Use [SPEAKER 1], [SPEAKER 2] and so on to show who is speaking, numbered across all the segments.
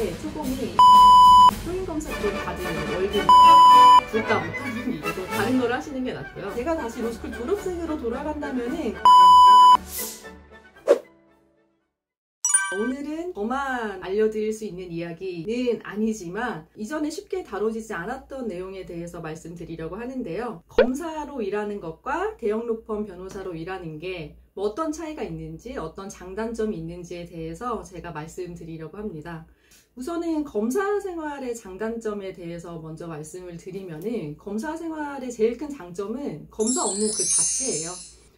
[SPEAKER 1] 있는데 초봉이 초임검사 때 받은 월급 불가 못하는 일이고 다른 걸 하시는 게 낫고요. 제가 다시 로스쿨 졸업생으로 돌아간다면은 오늘은 저만 알려드릴 수 있는 이야기는 아니지만 이전에 쉽게 다뤄지지 않았던 내용에 대해서 말씀드리려고 하는데요. 검사로 일하는 것과 대형 로펌 변호사로 일하는 게 뭐 어떤 차이가 있는지 어떤 장단점이 있는지에 대해서 제가 말씀드리려고 합니다. 우선은 검사 생활의 장단점에 대해서 먼저 말씀을 드리면은 검사 생활의 제일 큰 장점은 검사 업무 그 자체예요.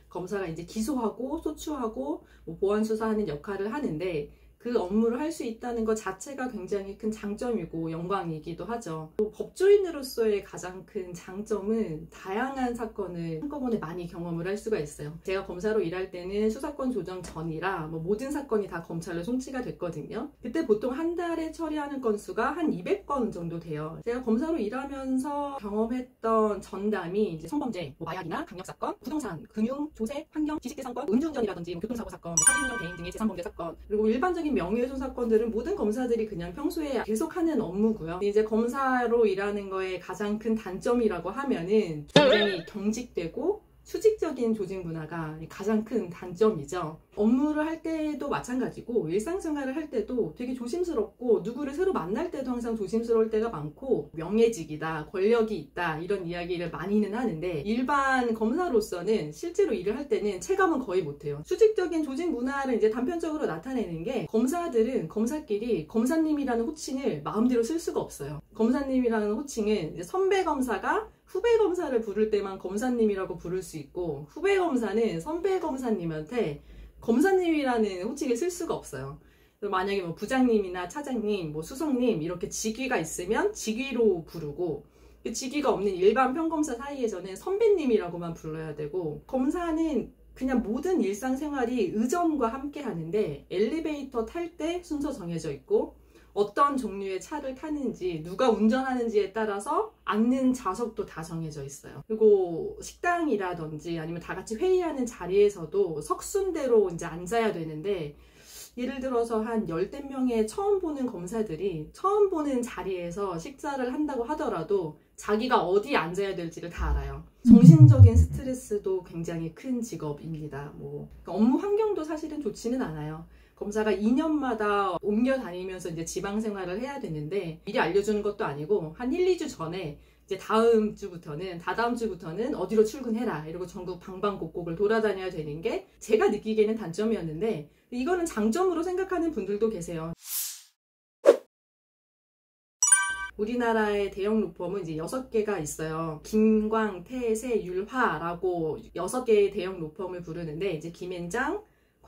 [SPEAKER 1] 검사가 이제 기소하고 소추하고 뭐 보안 수사하는 역할을 하는데 그 업무를 할 수 있다는 것 자체가 굉장히 큰 장점이고 영광이기도 하죠. 또 법조인으로서의 가장 큰 장점은 다양한 사건을 한꺼번에 많이 경험을 할 수가 있어요. 제가 검사로 일할 때는 수사권 조정 전이라 뭐 모든 사건이 다 검찰로 송치가 됐거든요. 그때 보통 한 달에 처리하는 건수가 한 200건 정도 돼요. 제가 검사로 일하면서 경험했던 전담이 이제 성범죄, 뭐 마약이나 강력사건, 부동산, 금융, 조세, 환경, 지식재산권, 음주운전이라든지 뭐 교통사고 사건, 뭐 살인운영 배임 등의 재산범죄 사건, 그리고 일반적인 명예훼손 사건들은 모든 검사들이 그냥 평소에 계속하는 업무고요. 이제 검사로 일하는 거에 가장 큰 단점이라고 하면은 굉장히 경직되고 수직적인 조직 문화가 가장 큰 단점이죠. 업무를 할 때도 마찬가지고 일상생활을 할 때도 되게 조심스럽고 누구를 새로 만날 때도 항상 조심스러울 때가 많고 명예직이다, 권력이 있다 이런 이야기를 많이는 하는데 일반 검사로서는 실제로 일을 할 때는 체감은 거의 못해요. 수직적인 조직 문화를 이제 단편적으로 나타내는 게 검사들은 검사끼리 검사님이라는 호칭을 마음대로 쓸 수가 없어요. 검사님이라는 호칭은 이제 선배 검사가 후배 검사를 부를 때만 검사님이라고 부를 수 있고 후배 검사는 선배 검사님한테 검사님이라는 호칭을 쓸 수가 없어요. 만약에 뭐 부장님이나 차장님, 뭐 수석님 이렇게 직위가 있으면 직위로 부르고 직위가 없는 일반 평검사 사이에서는 선배님이라고만 불러야 되고 검사는 그냥 모든 일상생활이 의전과 함께 하는데 엘리베이터 탈 때 순서 정해져 있고 어떤 종류의 차를 타는지 누가 운전하는지에 따라서 앉는 좌석도 다 정해져 있어요. 그리고 식당이라든지 아니면 다 같이 회의하는 자리에서도 석순대로 이제 앉아야 되는데 예를 들어서 한 10대명의 처음 보는 검사들이 처음 보는 자리에서 식사를 한다고 하더라도 자기가 어디에 앉아야 될지를 다 알아요. 정신적인 스트레스도 굉장히 큰 직업입니다. 업무 환경도 사실은 좋지는 않아요. 검사가 2년마다 옮겨 다니면서 이제 지방 생활을 해야 되는데 미리 알려주는 것도 아니고 한 1, 2주 전에 이제 다다음 주부터는 어디로 출근해라 이러고 전국 방방곡곡을 돌아다녀야 되는 게 제가 느끼기에는 단점이었는데 이거는 장점으로 생각하는 분들도 계세요. 우리나라의 대형 로펌은 이제 6개가 있어요. 김광, 태세, 율화라고 6개의 대형 로펌을 부르는데 이제 김앤장,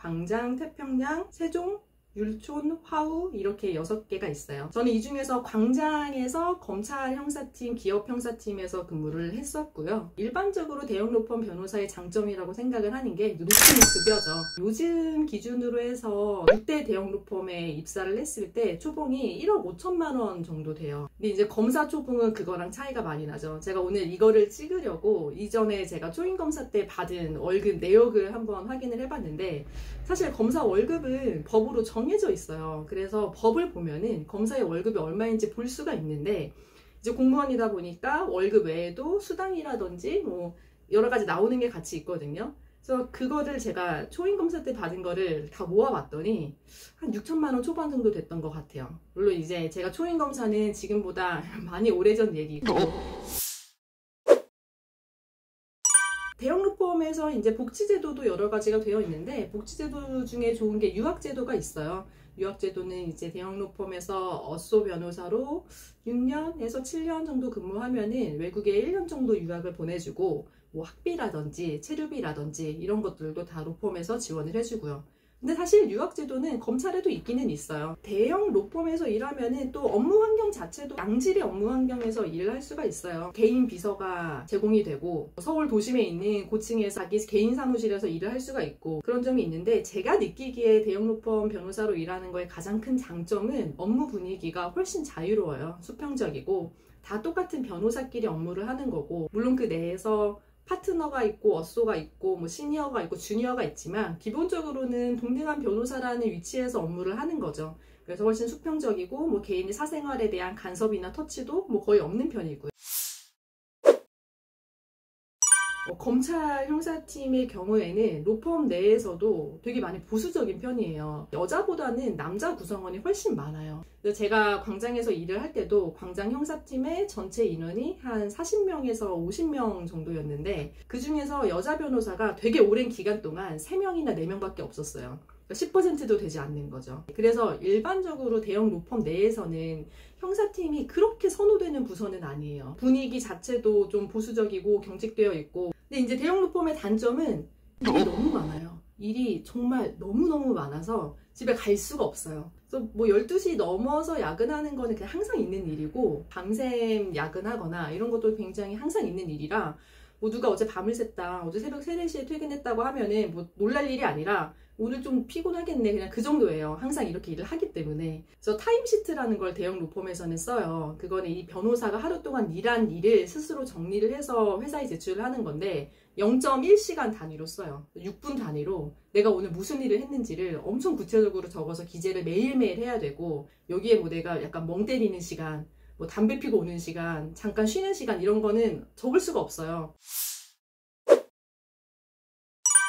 [SPEAKER 1] 광장, 태평양, 세종, 율촌, 화우 이렇게 6개가 있어요. 저는 이 중에서 광장에서 검찰 형사팀, 기업 형사팀에서 근무를 했었고요. 일반적으로 대형 로펌 변호사의 장점이라고 생각을 하는 게 높은 급여죠. 요즘 기준으로 해서 6대 대형 로펌에 입사를 했을 때 초봉이 1억 5천만 원 정도 돼요. 근데 이제 검사 초봉은 그거랑 차이가 많이 나죠. 제가 오늘 이거를 찍으려고 이전에 제가 초임검사 때 받은 월급 내역을 한번 확인을 해봤는데 사실 검사 월급은 법으로 정해져 있어요. 그래서 법을 보면은 검사의 월급이 얼마인지 볼 수가 있는데 이제 공무원이다 보니까 월급 외에도 수당이라든지 뭐 여러 가지 나오는 게 같이 있거든요. 그래서 그거를 제가 초임검사 때 받은 거를 다 모아봤더니 한 6천만 원 초반 정도 됐던 것 같아요. 물론 이제 제가 초임검사는 지금보다 많이 오래전 얘기고 대형 로펌에서 이제 복지제도도 여러 가지가 되어 있는데 복지제도 중에 좋은 게 유학제도가 있어요. 유학제도는 이제 대형 로펌에서 어소 변호사로 6년에서 7년 정도 근무하면은 외국에 1년 정도 유학을 보내주고 뭐 학비라든지 체류비라든지 이런 것들도 다 로펌에서 지원을 해주고요. 근데 사실 유학제도는 검찰에도 있기는 있어요. 대형 로펌에서 일하면은 또 업무 환경 자체도 양질의 업무 환경에서 일을 할 수가 있어요. 개인 비서가 제공이 되고 서울 도심에 있는 고층에서 자기 개인 사무실에서 일을 할 수가 있고 그런 점이 있는데 제가 느끼기에 대형 로펌 변호사로 일하는 거의 가장 큰 장점은 업무 분위기가 훨씬 자유로워요. 수평적이고 다 똑같은 변호사끼리 업무를 하는 거고 물론 그 내에서 파트너가 있고 어쏘가 있고 뭐 시니어가 있고 주니어가 있지만 기본적으로는 동등한 변호사라는 위치에서 업무를 하는 거죠. 그래서 훨씬 수평적이고 뭐 개인의 사생활에 대한 간섭이나 터치도 뭐 거의 없는 편이고요. 검찰 형사팀의 경우에는 로펌 내에서도 되게 많이 보수적인 편이에요. 여자보다는 남자 구성원이 훨씬 많아요. 그래서 제가 광장에서 일을 할 때도 광장 형사팀의 전체 인원이 한 40명에서 50명 정도였는데 그 중에서 여자 변호사가 되게 오랜 기간 동안 3명이나 4명밖에 없었어요. 10%도 되지 않는 거죠. 그래서 일반적으로 대형 로펌 내에서는 형사팀이 그렇게 선호되는 부서는 아니에요. 분위기 자체도 좀 보수적이고 경직되어 있고. 근데 이제 대형 로펌의 단점은 일이 너무 많아요. 일이 정말 너무너무 많아서 집에 갈 수가 없어요. 그래서 뭐 12시 넘어서 야근하는 거는 그냥 항상 있는 일이고, 밤샘 야근하거나 이런 것도 굉장히 항상 있는 일이라 뭐 누가 어제 밤을 샜다, 어제 새벽 3, 4시에 퇴근했다고 하면은 뭐 놀랄 일이 아니라 오늘 좀 피곤하겠네, 그냥 그 정도예요. 항상 이렇게 일을 하기 때문에. 그래서 타임시트라는 걸 대형 로펌에서는 써요. 그거는 이 변호사가 하루 동안 일한 일을 스스로 정리를 해서 회사에 제출을 하는 건데 0.1시간 단위로 써요. 6분 단위로 내가 오늘 무슨 일을 했는지를 엄청 구체적으로 적어서 기재를 매일매일 해야 되고, 여기에 뭐 내가 약간 멍 때리는 시간, 뭐 담배 피고 오는 시간, 잠깐 쉬는 시간, 이런 거는 적을 수가 없어요.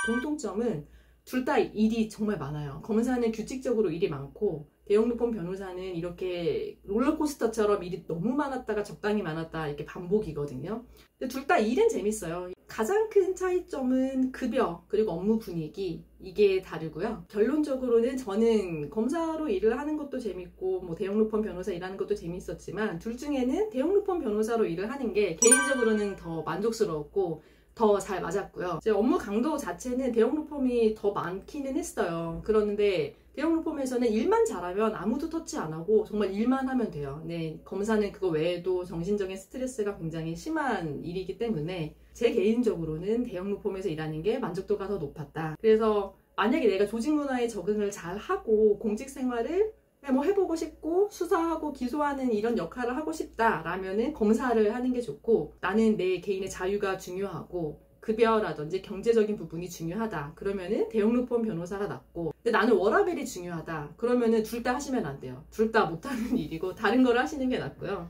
[SPEAKER 1] 공통점은 둘 다 일이 정말 많아요. 검사는 규칙적으로 일이 많고 대형 로펌 변호사는 이렇게 롤러코스터처럼 일이 너무 많았다가 적당히 많았다, 이렇게 반복이거든요. 근데 둘 다 일은 재밌어요. 가장 큰 차이점은 급여 그리고 업무 분위기, 이게 다르고요. 결론적으로는 저는 검사로 일을 하는 것도 재밌고 뭐 대형 로펌 변호사 일하는 것도 재밌었지만, 둘 중에는 대형 로펌 변호사로 일을 하는 게 개인적으로는 더 만족스러웠고 더 잘 맞았고요. 제 업무 강도 자체는 대형 로펌이 더 많기는 했어요. 그런데 대형 로펌에서는 일만 잘하면 아무도 터치 안 하고 정말 일만 하면 돼요. 네, 검사는 그거 외에도 정신적인 스트레스가 굉장히 심한 일이기 때문에 제 개인적으로는 대형 로펌에서 일하는 게 만족도가 더 높았다. 그래서 만약에 내가 조직 문화에 적응을 잘 하고 공직 생활을 뭐 해보고 싶고 수사하고 기소하는 이런 역할을 하고 싶다라면은 검사를 하는 게 좋고, 나는 내 개인의 자유가 중요하고 급여라든지 경제적인 부분이 중요하다 그러면은 대형 로펌 변호사가 낫고, 근데 나는 워라밸이 중요하다 그러면은 둘 다 하시면 안 돼요. 둘 다 못하는 일이고 다른 걸 하시는 게 낫고요.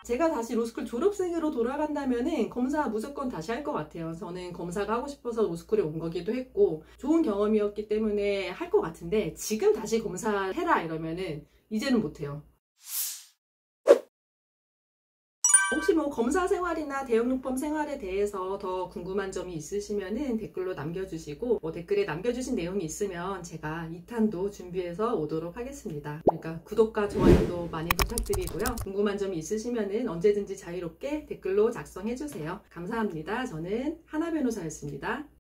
[SPEAKER 1] 제가 다시 로스쿨 졸업생으로 돌아간다면은 검사 무조건 다시 할 것 같아요. 저는 검사가 하고 싶어서 로스쿨에 온 거기도 했고 좋은 경험이었기 때문에 할 것 같은데, 지금 다시 검사 해라 이러면은 이제는 못해요. 혹시 뭐 검사 생활이나 대형 로펌 생활에 대해서 더 궁금한 점이 있으시면은 댓글로 남겨주시고, 뭐 댓글에 남겨주신 내용이 있으면 제가 2탄도 준비해서 오도록 하겠습니다. 그러니까 구독과 좋아요도 많이 부탁드리고요. 궁금한 점이 있으시면은 언제든지 자유롭게 댓글로 작성해주세요. 감사합니다. 저는 하나 변호사였습니다.